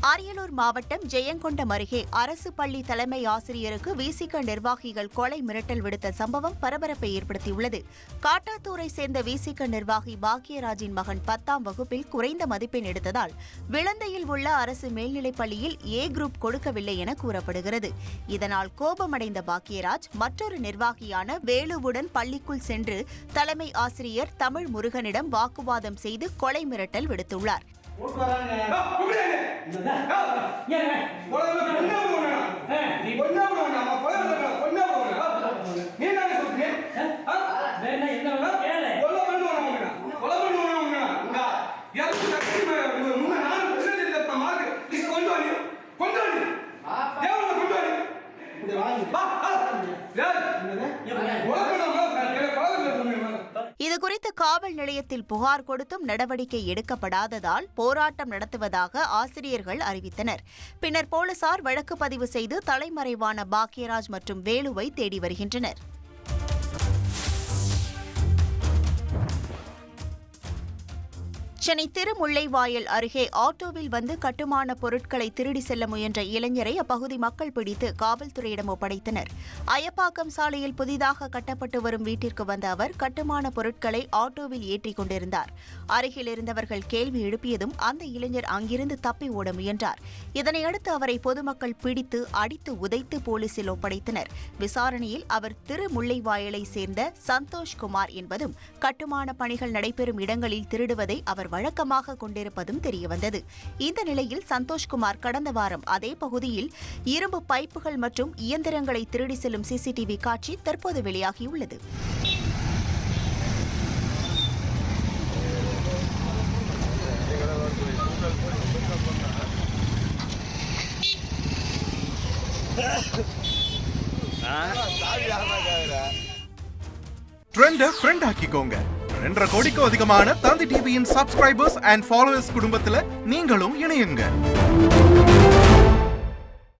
அரியலூர் மாவட்டம் ஜெயங்கொண்டம் அருகே அரசு பள்ளி தலைமை ஆசிரியருக்கு விசிக நிர்வாகிகள் கொலை மிரட்டல் விடுத்த சம்பவம் பரபரப்பை ஏற்படுத்தியுள்ளது. காட்டாத்தூரை சேர்ந்த விசிக நிர்வாகி பாக்கியராஜின் மகன் 10ஆம் வகுப்பில் குறைந்த மதிப்பெண் எடுத்ததால் விளந்தையில் உள்ள அரசு மேல்நிலைப் பள்ளியில் ஏ குரூப் கொடுக்கவில்லை என கூறப்படுகிறது. இதனால் கோபமடைந்த பாக்கியராஜ் மற்றொரு நிர்வாகியான வேலுவுடன் பள்ளிக்குள் சென்று தலைமை ஆசிரியர் தமிழ் முருகனிடம் வாக்குவாதம் செய்து கொலை மிரட்டல் விடுத்துள்ளார். இதுகுறித்து காவல் நிலையத்தில் புகார் கொடுத்தும் நடவடிக்கை எடுக்கப்படாததால் போராட்டம் நடத்துவதாக ஆசிரியர்கள் அறிவித்தனர். பின்னர் போலீசார் வழக்கு பதிவு செய்து தலைமறைவான பாக்கியராஜ் மற்றும் வேலுவை தேடி வருகின்றனர். சென்னை திருமுல்லைவாயல் அருகே ஆட்டோவில் வந்து கட்டுமான பொருட்களை திருடி செல்ல முயன்ற இளைஞரை அப்பகுதி மக்கள் பிடித்து காவல்துறையிடம் ஒப்படைத்தனர். அயப்பாக்கம் சாலையில் புதிதாக கட்டப்பட்டு வரும் வீட்டிற்கு வந்த அவர் கட்டுமான பொருட்களை ஆட்டோவில் ஏற்றிக் கொண்டிருந்தார். அருகில் இருந்தவர்கள் கேள்வி எழுப்பியதும் அந்த இளைஞர் அங்கிருந்து தப்பி ஓட முயன்றார். இதனையடுத்து அவரை பொதுமக்கள் பிடித்து அடித்து உதைத்து போலீசில் ஒப்படைத்தனர். விசாரணையில் அவர் திருமுல்லைவாயலை சேர்ந்த சந்தோஷ்குமார் என்பதும் கட்டுமான பணிகள் நடைபெறும் இடங்களில் திருடுவதை அவர் வழக்கமாக கொண்டிருப்பதும் தெரியவந்தது. இந்த நிலையில் சந்தோஷ்குமார் கடந்த வாரம் அதே பகுதியில் இரும்பு பைப்புகள் மற்றும் இயந்திரங்களை திருடி செல்லும் சிசிடிவி காட்சி தற்போது வெளியாகியுள்ளது. ஃப்ரெண்ட் ஆக்கிக்கோங்க. 2.5 கோடிக்கும் அதிகமான தந்தி டிவியின் சப்ஸ்கிரைபர்ஸ் அண்ட் ஃபாலோவர்ஸ் குடும்பத்துல நீங்களும் இணையுங்க.